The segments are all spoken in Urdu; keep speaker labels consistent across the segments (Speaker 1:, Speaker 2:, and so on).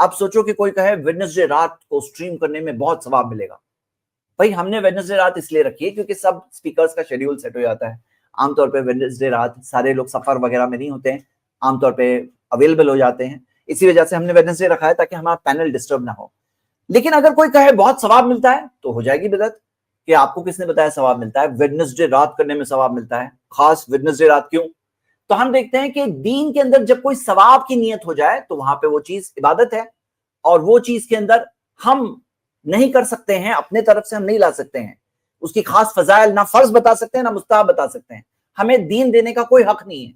Speaker 1: آپ سوچو کہ کوئی کہے ویڈنسڈے رات کو سٹریم کرنے میں بہت ثواب ملے گا. بھائی ہم نے ویڈنسڈے رات اس لیے رکھی ہے کیونکہ سب سپیکرز کا شیڈیول سیٹ ہو جاتا ہے. عام طور پہ ویڈنسڈے رات سارے لوگ سفر وغیرہ میں نہیں ہوتے ہیں, عام طور پہ اویلیبل ہو جاتے ہیں, اسی وجہ سے ہم نے ویڈنسڈے رکھا ہے تاکہ ہمارا پینل ڈسٹرب نہ ہو. لیکن اگر کوئی کہے بہت ثواب ملتا ہے تو ہو جائے گی بدعت کہ آپ کو کس نے بتایا ثواب ملتا ہے؟ ویڈنسڈے رات کرنے میں ثواب ملتا ہے, خاص ویڈنسڈے رات کیوں؟ تو ہم دیکھتے ہیں کہ دین کے اندر جب کوئی ثواب کی نیت ہو جائے تو وہاں پہ وہ چیز عبادت ہے, اور وہ چیز کے اندر ہم نہیں کر سکتے ہیں, اپنے طرف سے ہم نہیں لا سکتے ہیں, اس کی خاص فضائل نہ فرض بتا سکتے ہیں نہ مستحب بتا سکتے ہیں, ہمیں دین دینے کا کوئی حق نہیں ہے.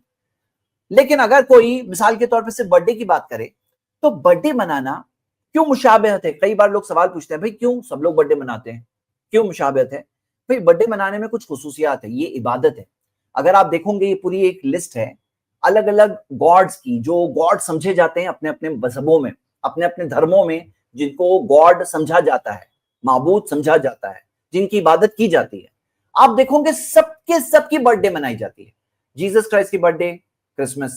Speaker 1: لیکن اگر کوئی مثال کے طور پہ صرف برتھ ڈے کی بات کرے تو برتھ ڈے منانا کیوں مشابہت ہے؟ کئی بار لوگ سوال پوچھتے ہیں بھائی کیوں سب لوگ برتھ ڈے مناتے ہیں, کیوں مشابہت ہے؟ بھائی برتھ ڈے منانے میں کچھ خصوصیات ہے, یہ عبادت ہے. اگر آپ دیکھو گے یہ پوری ایک لسٹ ہے الگ الگ گاڈز کی, جو گاڈ سمجھے جاتے ہیں اپنے اپنے مذہبوں میں, اپنے اپنے دھرموں میں, جن کو گاڈ سمجھا جاتا ہے, معبود سمجھا جاتا ہے, جن کی عبادت کی جاتی ہے. آپ دیکھو گے سب کی برتھ ڈے منائی جاتی ہے. جیسس کرائسٹ کی برتھ ڈے کرسمس,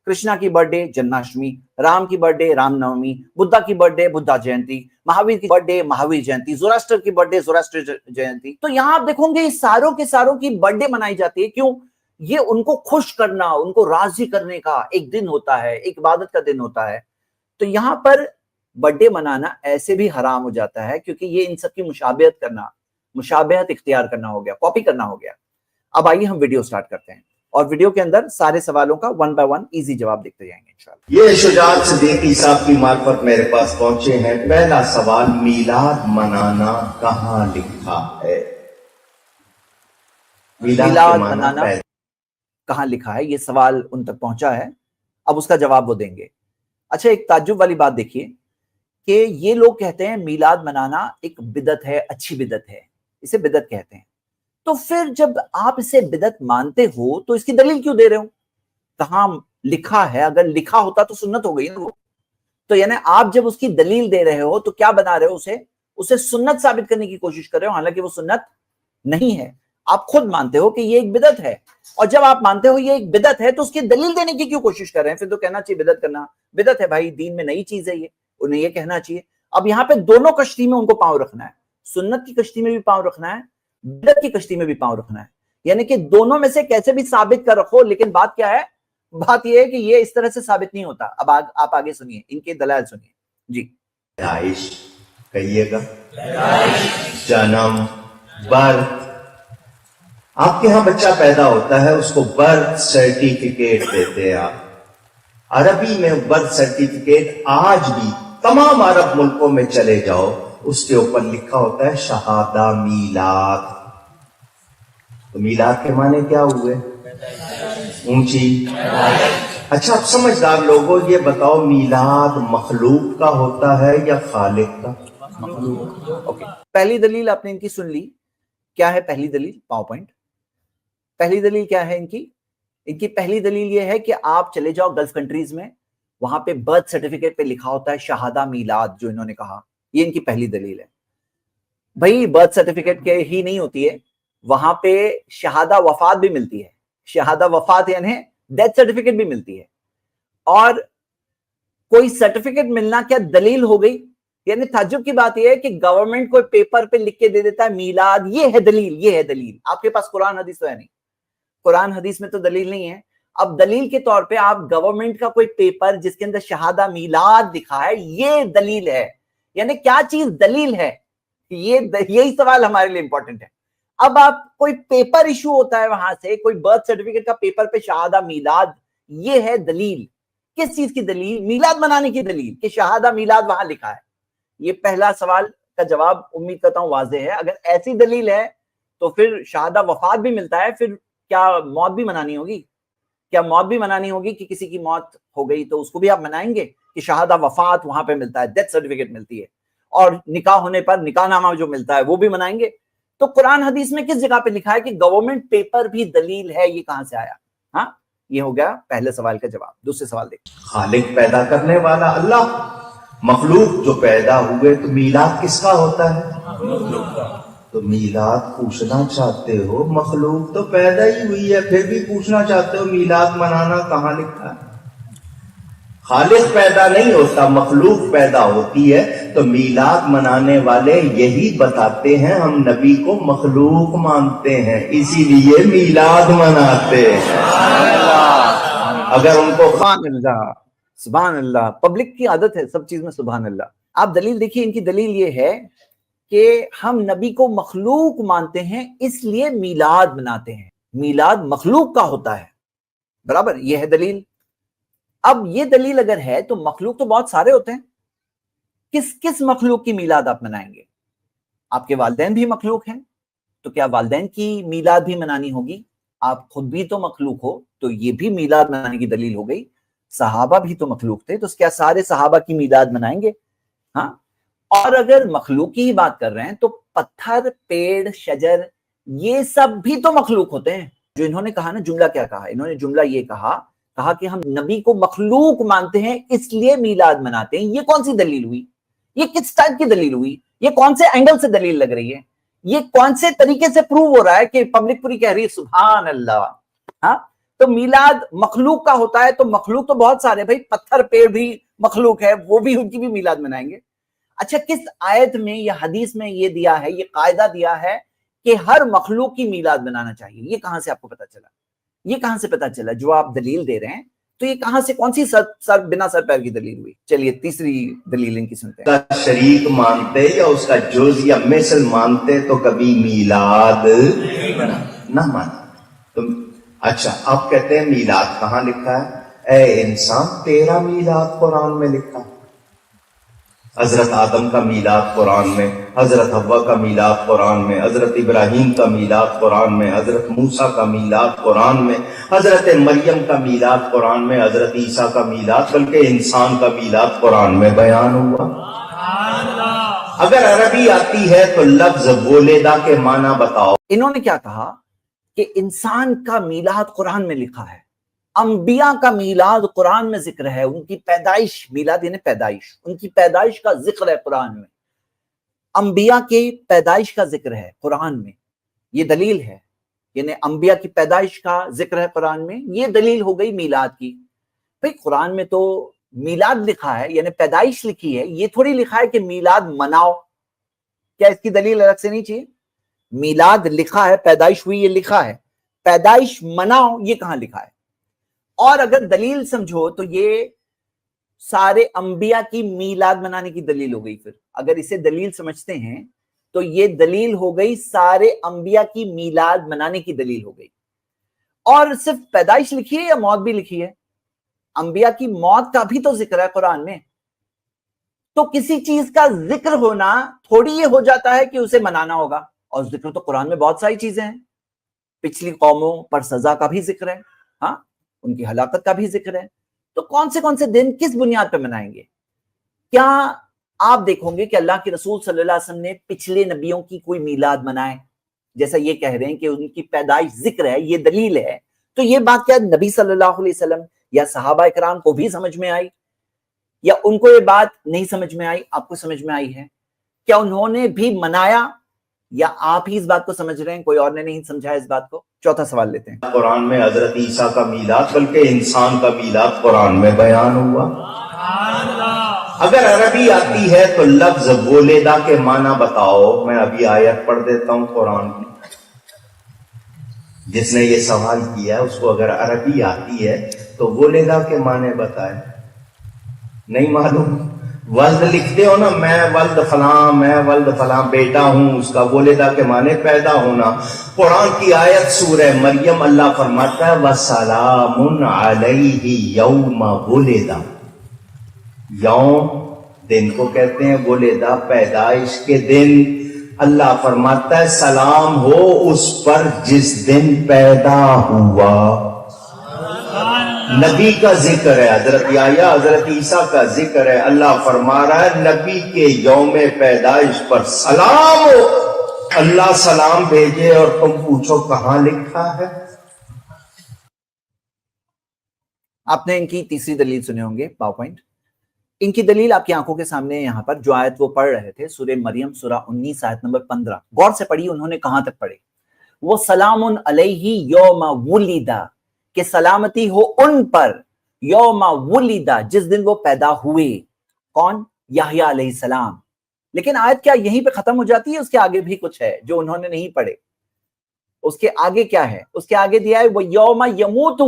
Speaker 1: کرشنا کی برتھ ڈے جنماشٹمی, رام کی برتھ ڈے رام نومی, بدھا کی برتھ ڈے بدھا جینتی, مہاویر کی برتھ ڈے مہاویر جینتی, زوراستر کی برتھ ڈے زوراستر جینتی. تو یہاں آپ دیکھو گے ساروں کے ساروں کی برتھ ڈے منائی جاتی ہے. کیوں؟ یہ ان کو خوش کرنا, ان کو راضی کرنے کا ایک دن ہوتا ہے, ایک عبادت کا دن ہوتا ہے. تو یہاں پر برتھ ڈے منانا ایسے بھی حرام ہو جاتا ہے کیونکہ یہ ان سب کی مشابہت کرنا, مشابہت اختیار کرنا ہو گیا, کاپی کرنا ہو گیا. اب آئیے ہم ویڈیو سٹارٹ کرتے ہیں, اور ویڈیو کے اندر سارے سوالوں کا ون بائی ون ایزی جواب دیکھتے جائیں گے انشاءاللہ.
Speaker 2: یہ شجاعت صدیقی صاحب کی معرفت میرے پاس پہنچے ہیں. پہلا سوال, میلاد منانا کہاں لکھا ہے؟
Speaker 1: میلاد منانا کہاں لکھا ہے, یہ سوال ان تک پہنچا ہے, اب اس کا جواب وہ دیں گے. اچھا ایک تعجب والی بات دیکھیے کہ یہ لوگ کہتے ہیں میلاد منانا ایک بدعت ہے, اچھی بدعت ہے, اسے بدعت کہتے ہیں. تو پھر جب آپ اسے بدعت مانتے ہو تو اس کی دلیل کیوں دے رہے ہو؟ کہاں لکھا ہے؟ اگر لکھا ہوتا تو سنت ہو گئی نا وہ. تو یعنی آپ جب اس کی دلیل دے رہے ہو تو کیا بنا رہے ہو؟ اسے سنت ثابت کرنے کی کوشش کر رہے ہو, حالانکہ وہ سنت نہیں ہے. آپ خود مانتے ہو کہ یہ ایک بدعت ہے, اور جب آپ مانتے ہو یہ ایک بدعت ہے تو اس کی دلیل دینے کی کیوں کوشش کر رہے ہیں؟ پھر تو کہنا چاہیے بدعت کرنا بدعت ہے بھائی, دین میں نئی چیز ہے, یہ انہیں یہ کہنا چاہیے. اب یہاں پہ دونوں کشتی میں ان کو پاؤں رکھنا ہے, سنت کی کشتی میں بھی پاؤں رکھنا ہے, بدعت کی کشتی میں بھی پاؤں رکھنا ہے. یعنی کہ دونوں میں سے کیسے بھی ثابت کر رکھو, لیکن بات کیا ہے؟ بات یہ ہے کہ یہ اس طرح سے ثابت نہیں ہوتا. اب آپ آگے سنیے, ان کے دلائل سنیے جی.
Speaker 2: پیدائش کہیے گا, جنم, برتھ. آپ کے ہاں بچہ پیدا ہوتا ہے, اس کو برتھ سرٹیفکیٹ دیتے ہیں آپ. عربی میں برتھ سرٹیفکیٹ آج بھی تمام عرب ملکوں میں چلے جاؤ, اس کے اوپر لکھا ہوتا ہے شہادہ میلاد. تو میلاد کے معنی کیا ہوئے؟ اونچی. اچھا اب سمجھدار لوگوں یہ بتاؤ, میلاد مخلوق کا ہوتا ہے یا خالق کا؟
Speaker 1: اوکے, پہلی دلیل آپ نے ان کی سن لی. کیا ہے پہلی دلیل؟ Power point. پہلی دلیل کیا ہے ان کی پہلی دلیل یہ ہے کہ آپ چلے جاؤ گلف کنٹریز میں, وہاں پہ برتھ سرٹیفکیٹ پہ لکھا ہوتا ہے شہادہ میلاد, جو انہوں نے کہا. یہ ان کی پہلی دلیل ہے. بھائی برتھ سرٹیفکیٹ کے ہی نہیں ہوتی ہے, وہاں پہ شہادہ وفات بھی ملتی ہے. شہادہ وفات یعنی ڈیتھ سرٹیفکیٹ بھی ملتی ہے. اور کوئی سرٹیفکیٹ ملنا کیا دلیل ہو گئی؟ یعنی تعجب کی بات یہ ہے کہ گورنمنٹ کوئی پیپر پہ لکھ کے دے دیتا ہے میلاد, یہ ہے دلیل, یہ ہے دلیل. آپ کے پاس قرآن حدیث تو ہے نہیں, قرآن حدیث میں تو دلیل نہیں ہے. اب دلیل کے طور پہ آپ گورنمنٹ کا کوئی پیپر جس کے اندر شہادہ میلاد لکھا ہے, یہ دلیل ہے. یعنی کیا چیز دلیل ہے؟ یہی سوال ہمارے لیے امپورٹنٹ ہے. اب آپ کوئی پیپر ایشو ہوتا ہے وہاں سے, کوئی برتھ سرٹیفکیٹ کا پیپر پہ شہادہ میلاد, یہ ہے دلیل. کس چیز کی دلیل؟ میلاد منانے کی دلیل, کہ شہادہ میلاد وہاں لکھا ہے. یہ پہلا سوال کا جواب امید کرتا ہوں واضح ہے. اگر ایسی دلیل ہے تو پھر شہادہ وفات بھی ملتا ہے, پھر کیا موت بھی منانی ہوگی؟ کیا موت بھی منانی ہوگی کہ کسی کی موت ہو گئی تو اس کو بھی آپ منائیں گے کہ شہادہ وفات وہاں پہ ملتا ہے, ڈیتھ سرٹیفکیٹ ملتی ہے, اور نکاح ہونے پر نکاح نامہ جو ملتا ہے وہ بھی منائیں گے؟ تو قرآن حدیث میں کس جگہ پہ لکھا ہے کہ گورنمنٹ پیپر بھی دلیل ہے؟ یہ کہاں سے آیا؟ ہاں, یہ ہو گیا پہلے سوال کا جواب. دوسرے سوال دیکھیں.
Speaker 2: خالق پیدا کرنے والا اللہ, مخلوق جو پیدا ہوئے, تو میلاد کس کا ہوتا ہے؟ تو میلاد پوچھنا چاہتے ہو, مخلوق تو پیدا ہی ہوئی ہے, پھر بھی پوچھنا چاہتے ہو میلاد منانا کہاں لکھا ہے؟ خالق پیدا نہیں ہوتا، مخلوق پیدا ہوتی ہے. تو میلاد منانے والے یہی بتاتے ہیں ہم نبی کو مخلوق مانتے ہیں، اسی لیے میلاد مناتے ہیں. اگر ان کو
Speaker 1: سبحان اللہ، سبحان اللہ. پبلک کی عادت ہے سب چیز میں سبحان اللہ. آپ دلیل دیکھیے، ان کی دلیل یہ ہے کہ ہم نبی کو مخلوق مانتے ہیں اس لیے میلاد مناتے ہیں. میلاد مخلوق کا ہوتا ہے، برابر، یہ ہے دلیل. اب یہ دلیل اگر ہے تو مخلوق تو بہت سارے ہوتے ہیں، کس کس مخلوق کی میلاد آپ منائیں گے؟ آپ کے والدین بھی مخلوق ہیں تو کیا والدین کی میلاد بھی منانی ہوگی؟ آپ خود بھی تو مخلوق ہو تو یہ بھی میلاد منانے کی دلیل ہو گئی. صحابہ بھی تو مخلوق تھے تو کیا سارے صحابہ کی میلاد منائیں گے؟ ہاں. اور اگر مخلوق کی ہی بات کر رہے ہیں تو پتھر، پیڑ، شجر، یہ سب بھی تو مخلوق ہوتے ہیں. جو انہوں نے کہا نا، جملہ کیا کہا انہوں نے؟ جملہ یہ کہا کہ ہم نبی کو مخلوق مانتے ہیں اس لیے میلاد مناتے ہیں. یہ کون سی دلیل ہوئی؟ یہ کس ٹائپ کی دلیل ہوئی؟ یہ کون سے اینگل سے دلیل لگ رہی ہے؟ یہ کون سے طریقے سے پروو ہو رہا ہے کہ پبلک پوری کہہ رہی ہے سبحان اللہ؟ ہاں، تو میلاد مخلوق کا ہوتا ہے تو مخلوق تو بہت سارے، بھائی پتھر پیڑ بھی مخلوق ہے، وہ بھی ان کی بھی میلاد منائیں گے. اچھا، کس آیت میں یا حدیث میں یہ دیا ہے، یہ قاعدہ دیا ہے کہ ہر مخلوق کی میلاد منانا چاہیے؟ یہ کہاں سے آپ کو پتا چلا؟ یہ کہاں سے پتا چلا؟ جو آپ دلیل دے رہے ہیں تو یہ کہاں سے، کون سی سر بنا سر پیر کی دلیل ہوئی؟ چلیے تیسری دلیل ان کی سنتے ہیں.
Speaker 2: شریک مانتے یا اس کا جز یا مثل مانتے تو کبھی میلاد نہ مانا. تم اچھا، آپ کہتے ہیں میلاد کہاں لکھا ہے؟ اے انسان، تیرا میلاد قرآن میں لکھا. حضرت آدم کا میلاد قرآن میں، حضرت حوا کا میلاد قرآن میں، حضرت ابراہیم کا میلاد قرآن میں، حضرت موسیٰ کا میلاد قرآن میں، حضرت مریم کا میلاد قرآن میں، حضرت عیسیٰ کا میلاد، بلکہ انسان کا میلاد قرآن میں بیان ہوا. اگر عربی آتی ہے تو لفظ ولیدہ کے معنی بتاؤ.
Speaker 1: انہوں نے کیا کہا کہ انسان کا میلاد قرآن میں لکھا ہے، انبیاء کا میلاد قرآن میں ذکر ہے، ان کی پیدائش، میلاد یعنی پیدائش، ان کی پیدائش کا ذکر ہے قرآن میں، انبیاء کی پیدائش کا ذکر ہے قرآن میں. یہ دلیل ہے، یعنی انبیاء کی پیدائش کا ذکر ہے قرآن میں، یہ دلیل ہو گئی میلاد کی. بھئی قرآن میں تو میلاد لکھا ہے، یعنی پیدائش لکھی ہے، یہ تھوڑی لکھا ہے کہ میلاد مناؤ. کیا اس کی دلیل الگ سے نہیں چاہیے؟ میلاد لکھا ہے، پیدائش ہوئی، یہ لکھا ہے، پیدائش مناؤ یہ کہاں لکھا ہے؟ اور اگر دلیل سمجھو تو یہ سارے انبیاء کی میلاد منانے کی دلیل ہو گئی. پھر اگر اسے دلیل سمجھتے ہیں تو یہ دلیل ہو گئی سارے انبیاء کی میلاد منانے کی دلیل ہو گئی. اور صرف پیدائش لکھی ہے یا موت بھی لکھی ہے؟ انبیاء کی موت کا بھی تو ذکر ہے قرآن میں. تو کسی چیز کا ذکر ہونا تھوڑی یہ ہو جاتا ہے کہ اسے منانا ہوگا. اور ذکر تو قرآن میں بہت ساری چیزیں ہیں، پچھلی قوموں پر سزا کا بھی ذکر ہے، ہاں، ان کی ہلاکت کا بھی ذکر ہے. تو کون سے دن کس بنیاد پہ منائیں گے؟ کیا آپ دیکھو گے کہ اللہ کے رسول صلی اللہ علیہ وسلم نے پچھلے نبیوں کی کوئی میلاد منائے؟ جیسا یہ کہہ رہے ہیں کہ ان کی پیدائش ذکر ہے، یہ دلیل ہے، تو یہ بات کیا نبی صلی اللہ علیہ وسلم یا صحابہ اکرام کو بھی سمجھ میں آئی، یا ان کو یہ بات نہیں سمجھ میں آئی؟ آپ کو سمجھ میں آئی ہے؟ کیا انہوں نے بھی منایا، یا آپ ہی اس بات کو سمجھ رہے ہیں، کوئی اور نے نہیں سمجھا اس بات کو؟ چوتھا سوال لیتے ہیں.
Speaker 2: قرآن میں حضرت عیسیٰ کا میلاد، بلکہ انسان کا میلاد قرآن میں بیان ہوا. اگر عربی آتی ہے تو لفظ ولیدہ کے معنی بتاؤ. میں ابھی آیت پڑھ دیتا ہوں قرآن کی. جس نے یہ سوال کیا ہے اس کو اگر عربی آتی ہے تو ولیدہ کے معنی بتائے. نہیں معلوم؟ ولد لکھتے ہو نا، میں ولد فلاں، میں ولد فلاں بیٹا ہوں، اس کا ولیدہ کے معنی پیدا ہونا. قرآن کی آیت سورہ مریم، اللہ فرماتا ہے وَسَلَامٌ عَلَيْهِ يَوْمَ وُلِدَ. یوم دن کو کہتے ہیں، ولیدہ پیدائش کے دن. اللہ فرماتا ہے سلام ہو اس پر جس دن پیدا ہوا. نبی کا ذکر ہے، حضرت یحییٰ حضرت عیسیٰ کا ذکر ہے. اللہ فرما رہا ہے نبی کے یوم پیدائش پر سلام ہو. اللہ سلام بھیجے اور تم پوچھو کہاں لکھا ہے؟
Speaker 1: آپ نے ان کی تیسری دلیل سنے ہوں گے، پاور پوائنٹ. ان کی دلیل آپ کی آنکھوں کے سامنے یہاں پر جو آیت وہ پڑھ رہے تھے، سورہ مریم سورہ 19 آیت نمبر 15. غور سے پڑھی انہوں نے کہاں تک پڑھے. وہ سلام علیہ یوم ولدہ، کہ سلامتی ہو ان پر یوم ولدا جس دن وہ پیدا ہوئے. کون؟ یحییٰ علیہ السلام. لیکن آیت کیا یہیں پہ ختم ہو جاتی ہے؟ اس کے آگے بھی کچھ ہے جو انہوں نے نہیں پڑھے. اس کے آگے کیا ہے؟ اس کے آگے دیا ہے وہ یوم یموت،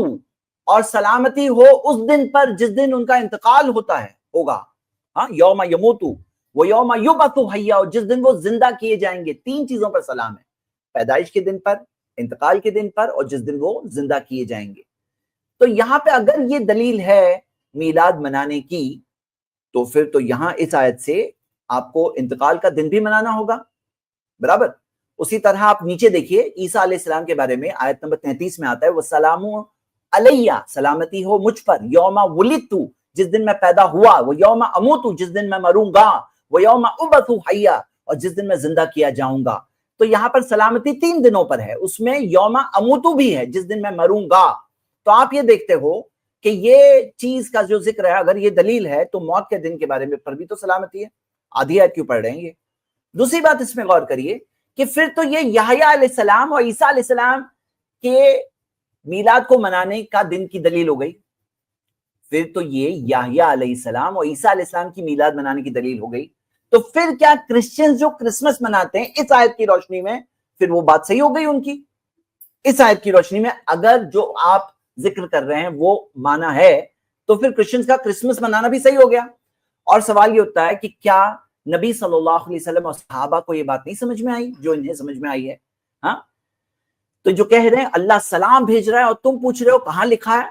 Speaker 1: اور سلامتی ہو اس دن پر جس دن ان کا انتقال ہوگا. ہاں، یوم یموت وہ یوم یبعث حیا، جس دن وہ زندہ کیے جائیں گے. 3 چیزوں پر سلام ہے: پیدائش کے دن پر، انتقال کے دن پر، اور جس دن وہ زندہ کیے جائیں گے. تو یہاں پہ اگر یہ دلیل ہے میلاد منانے کی، تو پھر تو یہاں اس آیت سے آپ کو انتقال کا دن بھی منانا ہوگا. برابر. اسی طرح آپ نیچے دیکھیے عیسیٰ علیہ السلام کے بارے میں آیت نمبر 33 میں آتا ہے وَالسَّلَامُ عَلَيَّ، سلامتی ہو مجھ پر، یوم ولدت جس دن میں پیدا ہوا، وہ یوم اموت جس دن میں مروں گا، وہ یوم ابعث حیا اور جس دن میں زندہ کیا جاؤں گا. تو یہاں پر سلامتی 3 دنوں پر ہے، اس میں یوم اموت بھی ہے جس دن میں مروں گا. تو آپ یہ دیکھتے ہو کہ یہ چیز کا جو ذکر ہے، اگر یہ دلیل ہے تو موت کے دن کے بارے میں پر بھی تو سلامتی ہے. آدھی آیت کیوں پڑھ رہے ہیں یہ؟ دوسری بات اس میں غور کریے کہ پھر تو یہ یحییٰ علیہ السلام اور عیسیٰ علیہ السلام کے میلاد کو منانے کا دن کی دلیل ہو گئی. پھر تو یہ یحییٰ علیہ السلام اور عیسیٰ علیہ السلام کی میلاد منانے کی دلیل ہو گئی. تو پھر کیا کرسچنز جو کرسمس مناتے ہیں اس آیت کی روشنی میں، پھر وہ بات صحیح ہو گئی ان کی. اس آیت کی روشنی میں اگر جو آپ ذکر کر رہے ہیں وہ مانا ہے تو پھر کرسچنز کا کرسمس منانا بھی صحیح ہو گیا. اور سوال یہ ہوتا ہے کہ کیا نبی صلی اللہ علیہ وسلم اور صحابہ کو یہ بات نہیں سمجھ میں آئی جو انہیں سمجھ میں آئی ہے؟ ہاں، تو جو کہہ رہے ہیں اللہ سلام بھیج رہا ہے اور تم پوچھ رہے ہو کہاں لکھا ہے،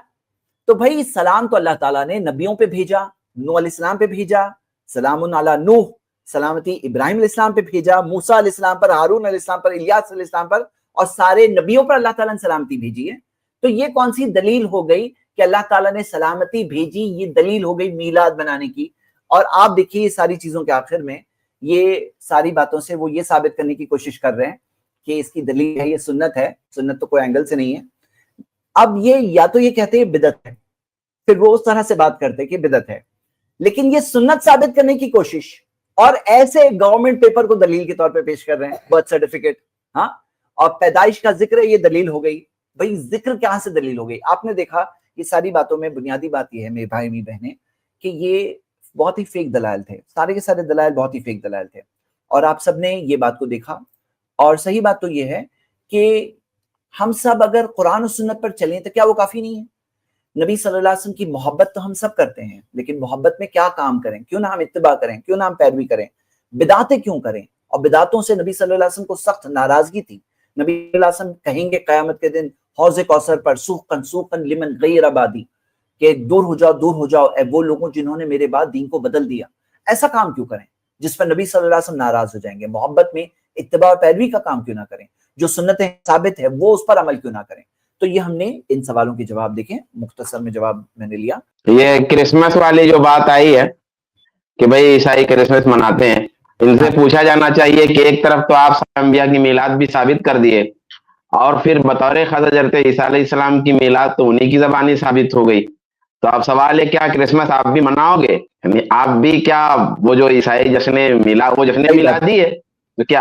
Speaker 1: تو بھائی سلام تو اللہ تعالیٰ نے نبیوں پہ بھیجا، نوح علیہ السلام پہ بھیجا، سلام علی نوح، سلامتی ابراہیم علیہ السلام پہ بھیجا، موسیٰ علیہ السلام پر، ہارون علیہ السلام پر، الیاس علیہ السلام پر، اور سارے نبیوں پر اللہ تعالیٰ نے سلامتی بھیجی ہے. تو یہ کون سی دلیل ہو گئی کہ اللہ تعالیٰ نے سلامتی بھیجی؟ یہ دلیل ہو گئی میلاد بنانے کی. اور آپ دیکھیے ساری چیزوں کے آخر میں یہ ساری باتوں سے وہ یہ ثابت کرنے کی کوشش کر رہے ہیں کہ اس کی دلیل ہے یہ سنت ہے. سنت تو کوئی اینگل سے نہیں ہے. اب یہ یا تو یہ کہتے ہیں بدعت ہے، پھر وہ اس طرح سے بات کرتے کہ بدعت ہے، لیکن یہ سنت ثابت کرنے کی کوشش اور ایسے گورنمنٹ پیپر کو دلیل کے طور پہ پیش کر رہے ہیں، برتھ سرٹیفکیٹ، ہاں، اور پیدائش کا ذکر ہے یہ دلیل ہو گئی. بھائی ذکر کہاں سے دلیل ہو گئی؟ آپ نے دیکھا یہ ساری باتوں میں بنیادی بات یہ ہے میرے بھائی میری بہنیں کہ یہ بہت ہی فیک دلائل تھے. سارے کے سارے دلائل بہت ہی فیک دلائل تھے، اور آپ سب نے یہ بات کو دیکھا. اور صحیح بات تو یہ ہے کہ ہم سب اگر قرآن و سنت پر چلیں تو کیا وہ کافی نہیں ہے؟ نبی صلی اللہ علیہ وسلم کی محبت تو ہم سب کرتے ہیں، لیکن محبت میں کیا کام کریں؟ کیوں نہ ہم اتباع کریں؟ کیوں نہ ہم پیروی کریں؟ بدعتیں کیوں کریں؟ اور بدعتوں سے نبی صلی اللہ علیہ وسلم کو سخت ناراضگی تھی. نبی صلی اللہ علیہ وسلم کہیں گے قیامت کے دن حوض کوثر پر سوقن سوقن لمن غیر آبادی، کہ دور ہو جاؤ اے وہ لوگوں جنہوں نے میرے بعد دین کو بدل دیا. ایسا کام کیوں کریں جس پر نبی صلی اللہ علیہ وسلم ناراض ہو جائیں گے؟ محبت میں اتباع اور پیروی کا کام کیوں نہ کریں؟ جو سنتیں ثابت ہے وہ اس پر عمل کیوں نہ کریں؟ تو یہ ہم نے ان سوالوں کے جواب دیکھیں، مختصر میں جواب میں نے لیا.
Speaker 3: یہ کرسمس والی جو بات آئی ہے کہ بھئی عیسائی کرسمس مناتے ہیں، ان سے پوچھا جانا چاہیے کہ ایک طرف تو آپ انبیاء کی میلاد بھی ثابت کر دیے، اور پھر بطور خاص حضرت عیسیٰ علیہ السلام کی میلاد تو انہی کی زبانی ثابت ہو گئی. تو اب سوال ہے کیا کرسمس آپ بھی مناؤ گے؟ یعنی آپ بھی کیا وہ جو عیسائی جشن میلادی ہے تو کیا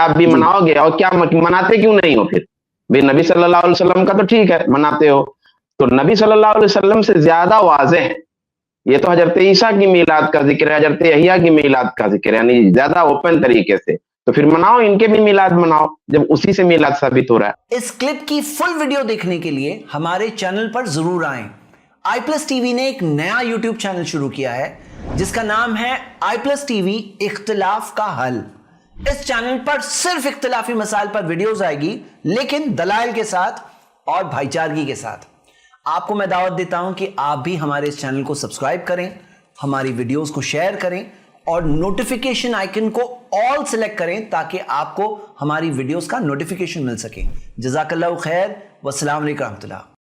Speaker 3: آپ بھی مناؤ گے؟ اور کیا مناتے کیوں نہیں ہو پھر؟ بھی نبی صلی اللہ علیہ وسلم کا تو ٹھیک ہے مناتے ہو، تو نبی صلی اللہ علیہ وسلم سے زیادہ واضح یہ تو حضرت عیسیٰ کی میلاد کا ذکر ہے، حضرت یحییٰ کی میلاد کا ذکر ہے، یعنی زیادہ اوپن طریقے سے. تو پھر مناؤ، ان کے بھی میلاد مناؤ جب اسی سے میلاد ثابت ہو رہا ہے.
Speaker 4: اس کلپ کی فل ویڈیو دیکھنے کے لیے ہمارے چینل پر ضرور آئیں. آئی پلس ٹی وی نے ایک نیا یوٹیوب چینل شروع کیا ہے جس کا نام ہے آئی پلس ٹی وی اختلاف کا حل. اس چینل پر صرف اختلافی مسائل پر ویڈیوز آئے گی، لیکن دلائل کے ساتھ اور بھائی چارگی کے ساتھ. آپ کو میں دعوت دیتا ہوں کہ آپ بھی ہمارے اس چینل کو سبسکرائب کریں، ہماری ویڈیوز کو شیئر کریں اور نوٹیفیکیشن آئیکن کو آل سلیکٹ کریں تاکہ آپ کو ہماری ویڈیوز کا نوٹیفیکیشن مل سکے. جزاک اللہ خیر، والسلام علیکم ورحمۃ اللہ.